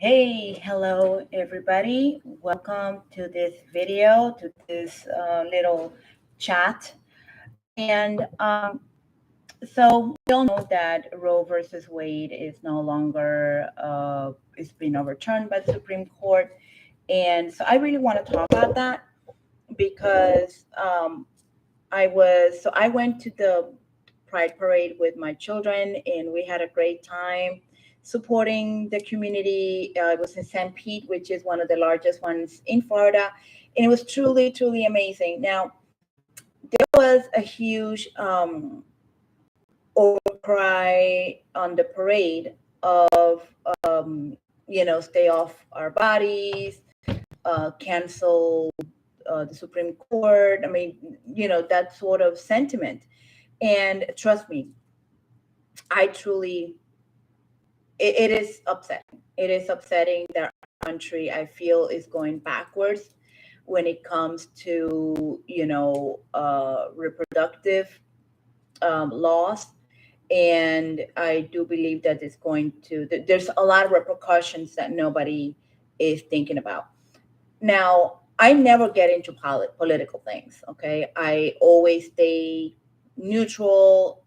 Hey, hello everybody. Welcome to this video, to this little chat. And so we all know that Roe versus Wade is no longer, it's been overturned by the Supreme Court. And so I really want to talk about that because I went to the Pride Parade with my children, and we had a great time supporting the community. It was in St. Pete, which is one of the largest ones in Florida, and it was truly, truly amazing. Now, there was a huge outcry on the parade of, stay off our bodies, cancel the Supreme Court. I mean, that sort of sentiment. And trust me, I truly, it is upsetting. It is upsetting that our country, I feel, is going backwards when it comes to, reproductive laws. And I do believe that it's going to, there's a lot of repercussions that nobody is thinking about. Now, I never get into political things, okay? I always stay neutral.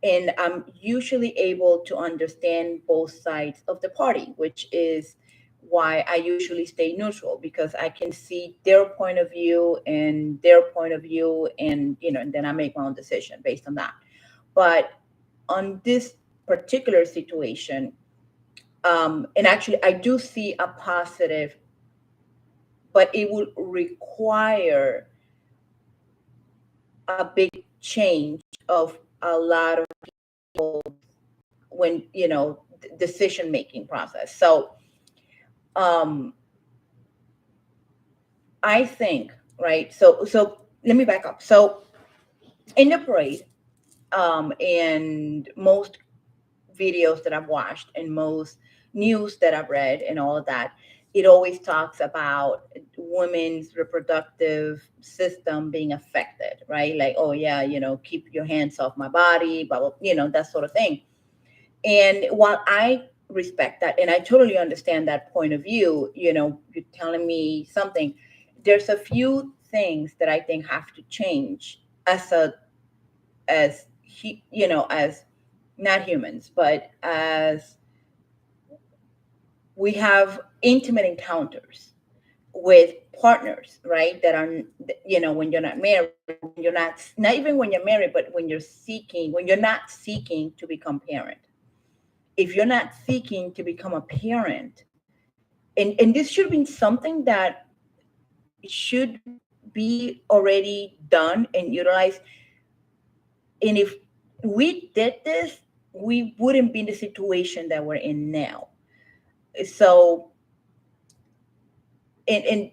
And I'm usually able to understand both sides of the party, which is why I usually stay neutral because I can see their point of view and their point of view, and and then I make my own decision based on that. But on this particular situation, and actually, I do see a positive, but it would require a big change of a lot of people when decision making process. So um I think, right, so let me back up. So in the parade, and most videos that I've watched and most news that I've read and all of that, it always talks about women's reproductive system being affected, right? Like, oh yeah, keep your hands off my body, blah, blah, that sort of thing. And while I respect that and I totally understand that point of view, you're telling me something, there's a few things that I think have to change as not humans, but as we have intimate encounters with partners, right? That are, when you're not married, when you're not even when you're married, but when you're not seeking to become parent. If you're not seeking to become a parent, and this should be something that should be already done and utilized. And if we did this, we wouldn't be in the situation that we're in now. So, and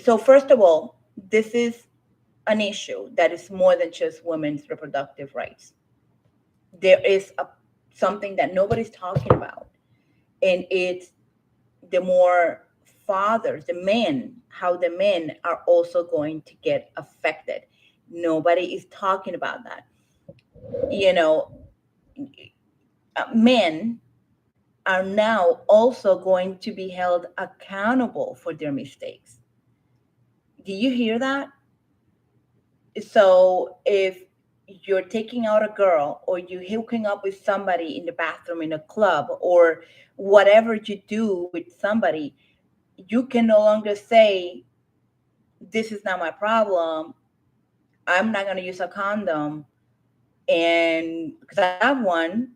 so first of all, this is an issue that is more than just women's reproductive rights. There is something that nobody's talking about, and it's the more fathers, the men, how the men are also going to get affected. Nobody is talking about that. You know, Men are now also going to be held accountable for their mistakes. Do you hear that? So if you're taking out a girl or you hooking up with somebody in the bathroom in a club or whatever you do with somebody, you can no longer say, this is not my problem. I'm not going to use a condom, and because I have one,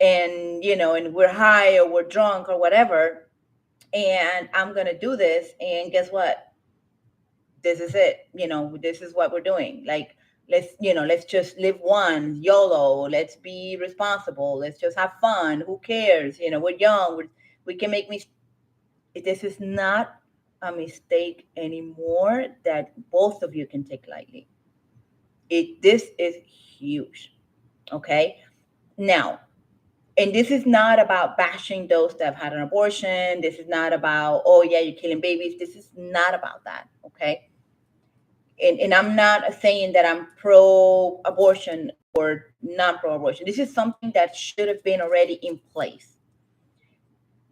and and we're high or we're drunk or whatever, and I'm going to do this, and guess what? This is it. This is what we're doing. Like, let's just live once, YOLO. Let's be responsible. Let's just have fun. Who cares? We're young. We can make mistakes. This is not a mistake anymore that both of you can take lightly. This is huge. Okay. Now, and this is not about bashing those that have had an abortion. This is not about, oh yeah, you're killing babies. This is not about that. Okay. And I'm not saying that I'm pro abortion or not pro abortion. This is something that should have been already in place.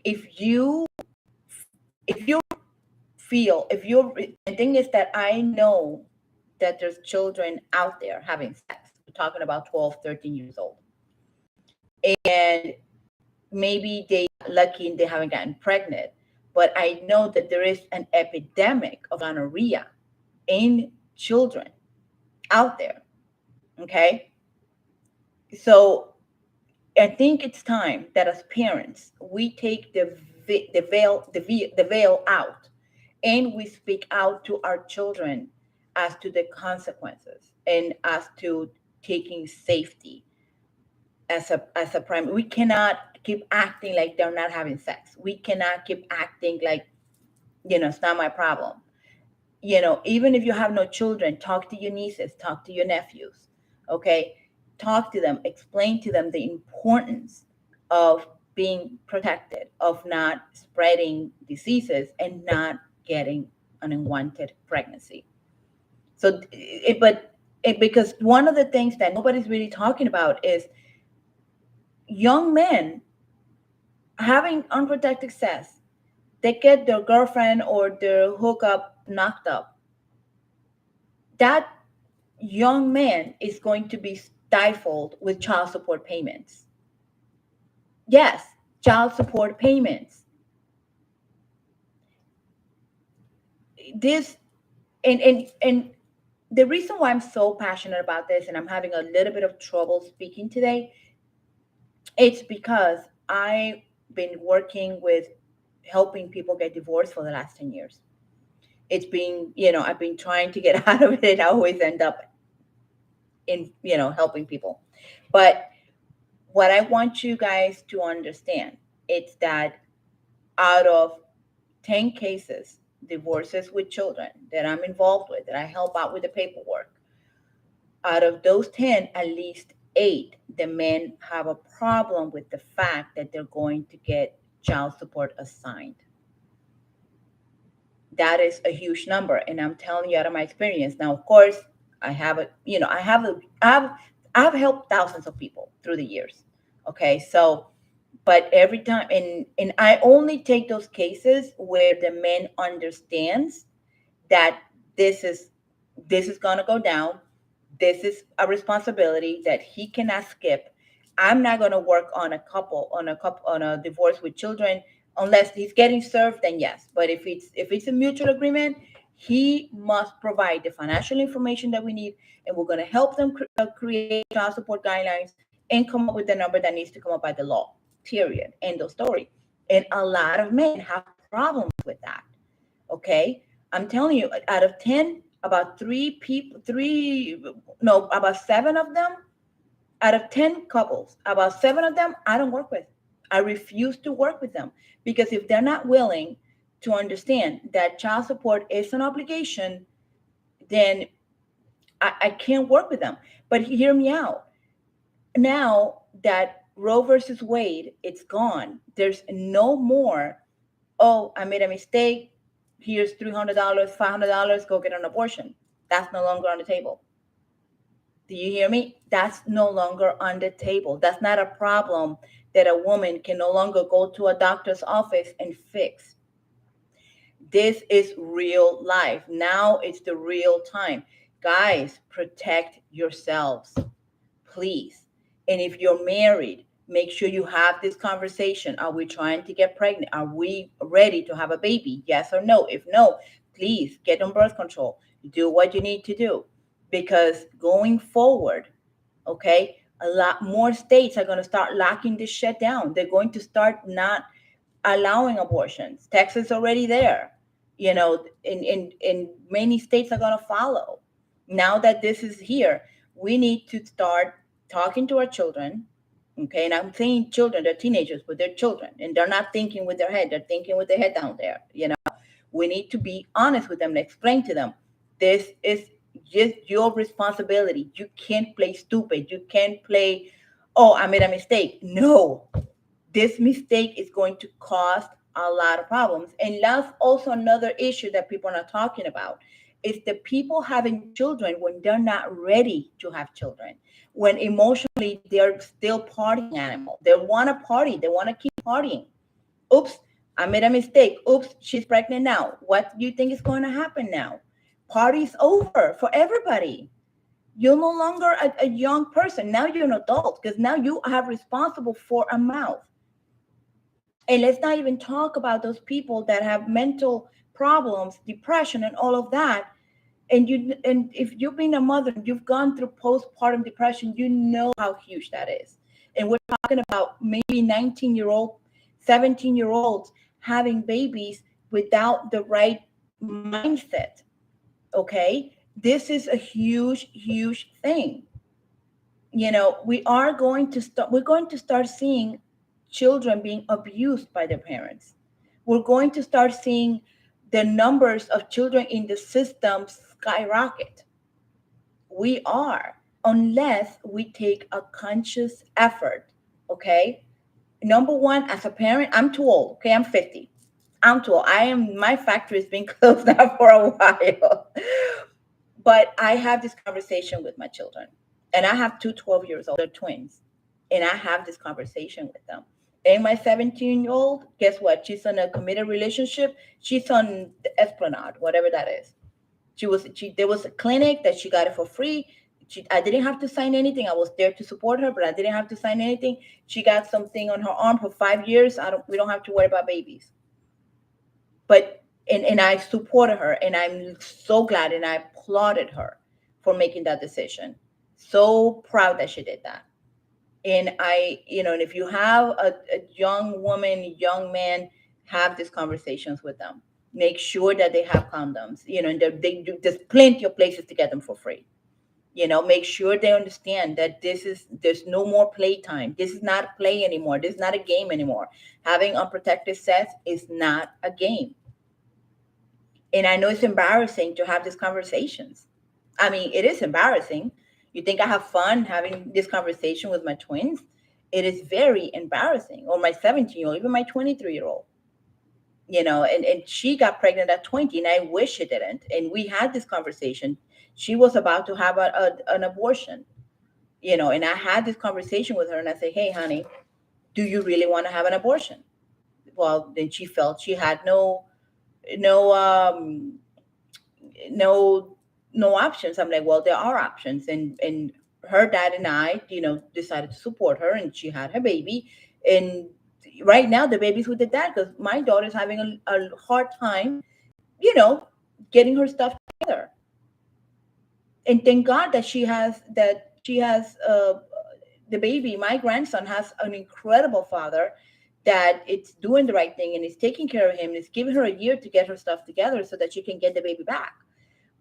If you if you feel if you're the thing is that I know that there's children out there having sex. We're talking about 12, 13 years old. And maybe they lucky and they haven't gotten pregnant. But I know that there is an epidemic of gonorrhea in children out there. Okay. So I think it's time that as parents we take the veil out, and we speak out to our children as to the consequences and as to taking safety as a primary. We cannot keep acting like they're not having sex. We cannot keep acting like, it's not my problem. Even if you have no children, talk to your nieces, talk to your nephews. Okay, talk to them, explain to them the importance of being protected, of not spreading diseases and not getting an unwanted pregnancy. So because one of the things that nobody's really talking about is young men having unprotected sex. They get their girlfriend or their hookup knocked up. That young man is going to be stifled with child support payments. Yes, child support payments. This and the reason why I'm so passionate about this and I'm having a little bit of trouble speaking today, it's because I've been working with helping people get divorced for the last 10 years. It's been, I've been trying to get out of it. I always end up in, helping people. But what I want you guys to understand, it's that out of 10 cases, divorces with children that I'm involved with, that I help out with the paperwork, out of those 10, at least 8, the men have a problem with the fact that they're going to get child support assigned. That is a huge number, and I'm telling you out of my experience. Now, of course, I have a, I've helped thousands of people through the years. Okay, so, but every time, and I only take those cases where the man understands that this is this is gonna go down. This is a responsibility that he cannot skip. I'm not going to work on on a divorce with children unless he's getting served, then yes. But if it's a mutual agreement, he must provide the financial information that we need, and we're going to help them create child support guidelines and come up with the number that needs to come up by the law. Period. End of story. And a lot of men have problems with that. Okay, I'm telling you, out of 10, about about 7 of them, out of 10 couples, about 7 of them I don't work with. I refuse to work with them, because if they're not willing to understand that child support is an obligation, then I can't work with them. But hear me out. Now that Roe versus Wade, it's gone, there's no more, oh, I made a mistake. Here's $300, $500, go get an abortion. That's no longer on the table. Do you hear me? That's no longer on the table. That's not a problem that a woman can no longer go to a doctor's office and fix. This is real life. Now it's the real time. Guys, protect yourselves, please. And if you're married, make sure you have this conversation. Are we trying to get pregnant? Are we ready to have a baby? Yes or no? If no, please get on birth control. Do what you need to do, because going forward, okay, a lot more states are going to start locking this shit down. They're going to start not allowing abortions. Texas already there. In many states are going to follow. Now that this is here, we need to start talking to our children. Okay, and I'm saying children, they're teenagers, but they're children, and they're not thinking with their head, they're thinking with their head down there. We need to be honest with them and explain to them, this is just your responsibility. You can't play stupid. You can't play, oh, I made a mistake. No, this mistake is going to cause a lot of problems. And that's also another issue that people are not talking about, is the people having children when they're not ready to have children, when emotionally they're still partying animal. They want to party. They want to keep partying. Oops, I made a mistake. Oops, she's pregnant now. What do you think is going to happen now? Party's over for everybody. You're no longer a young person. Now you're an adult because now you are responsible for a mouth. And let's not even talk about those people that have mental problems, depression, and all of that. And if you've been a mother, you've gone through postpartum depression, you know how huge that is. And we're talking about maybe 19-year-old, 17-year-olds having babies without the right mindset. Okay, this is a huge thing. We're going to start seeing children being abused by their parents. We're going to start seeing the numbers of children in the system skyrocket. We are, unless we take a conscious effort. Okay, number one, as a parent, I'm too old. Okay, I'm 50. I'm too old. My factory has been closed now for a while. But I have this conversation with my children. And I have two 12 years old, they're twins. And I have this conversation with them. And my 17-year-old, guess what? She's in a committed relationship. She's on the Esplanade, whatever that is. There was a clinic that she got it for free. I didn't have to sign anything. I was there to support her, but I didn't have to sign anything. She got something on her arm for 5 years. We don't have to worry about babies. But and I supported her, and I'm so glad, and I applauded her for making that decision. So proud that she did that. And and if you have a young woman, young man, have these conversations with them. Make sure that they have condoms, and they do, there's plenty of places to get them for free. Make sure they understand that there's no more playtime. This is not play anymore. This is not a game anymore. Having unprotected sex is not a game. And I know it's embarrassing to have these conversations. I mean, it is embarrassing. You think I have fun having this conversation with my twins? It is very embarrassing. Or my 17-year-old, even my 23-year-old. And she got pregnant at 20, and I wish she didn't. And we had this conversation. She was about to have an abortion, and I had this conversation with her, and I said, hey, honey, do you really want to have an abortion? Well, then she felt she had no no no options. I'm like, well, there are options. And her dad and I, decided to support her, and she had her baby. And right now the baby's with the dad because my daughter's having a hard time, you know, getting her stuff together. And thank God that she has the baby. My grandson has an incredible father that it's doing the right thing and is taking care of him and is giving her a year to get her stuff together so that she can get the baby back.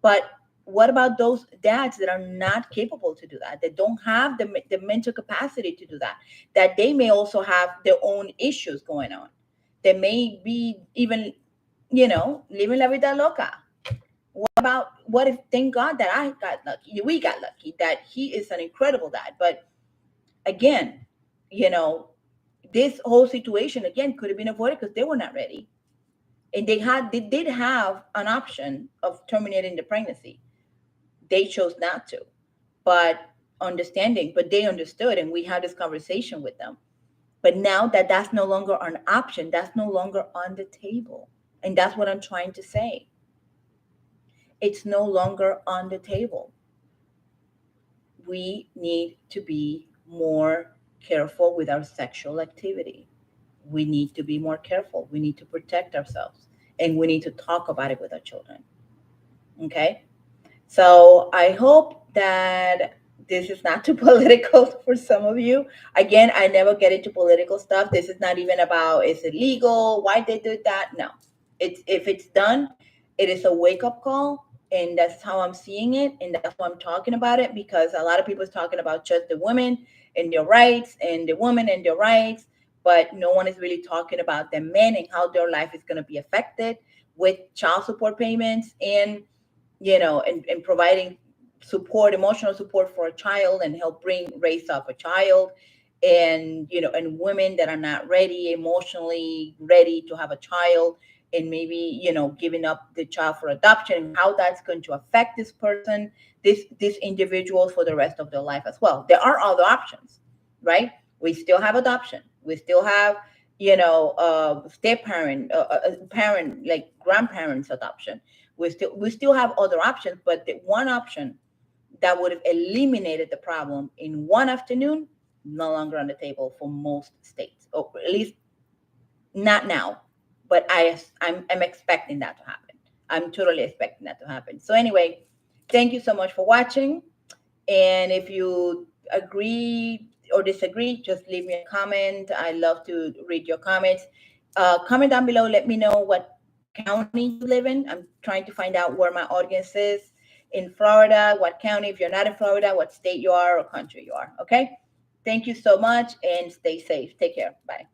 But what about those dads that are not capable to do that, that don't have the mental capacity to do that, that they may also have their own issues going on? They may be even, living la vida loca. What if, thank God that I got lucky, we got lucky, that he is an incredible dad. But again, you know, this whole situation again could have been avoided because they were not ready. And they did have an option of terminating the pregnancy. They chose not to. But but they understood, and we had this conversation with them. But now that that's no longer an option, that's no longer on the table. And that's what I'm trying to say. It's no longer on the table. We need to be more careful with our sexual activity. We need to be more careful. We need to protect ourselves, and we need to talk about it with our children. Okay? So I hope that this is not too political for some of you. Again, I never get into political stuff. This is not even about is it legal, why they did that. No. It's if it's done, it is a wake-up call. And that's how I'm seeing it. And that's why I'm talking about it, because a lot of people is talking about just the women and their rights and the women and their rights. But no one is really talking about the men and how their life is going to be affected with child support payments and and providing support, emotional support for a child and help raise up a child. And and women that are not ready, emotionally ready to have a child, and maybe giving up the child for adoption, and how that's going to affect this person, this individual, for the rest of their life as well. There are other options, right? We still have adoption. We still have step parent, parent, like grandparents adoption. We still have other options, but the one option that would have eliminated the problem in one afternoon, no longer on the table for most states, or at least not now. But I'm expecting that to happen. I'm totally expecting that to happen. So anyway, thank you so much for watching. And if you agree or disagree, just leave me a comment. I love to read your comments. Comment down below. Let me know what county you live in. I'm trying to find out where my audience is in Florida, what county. If you're not in Florida, what state you are or country you are. Okay. Thank you so much and stay safe. Take care. Bye.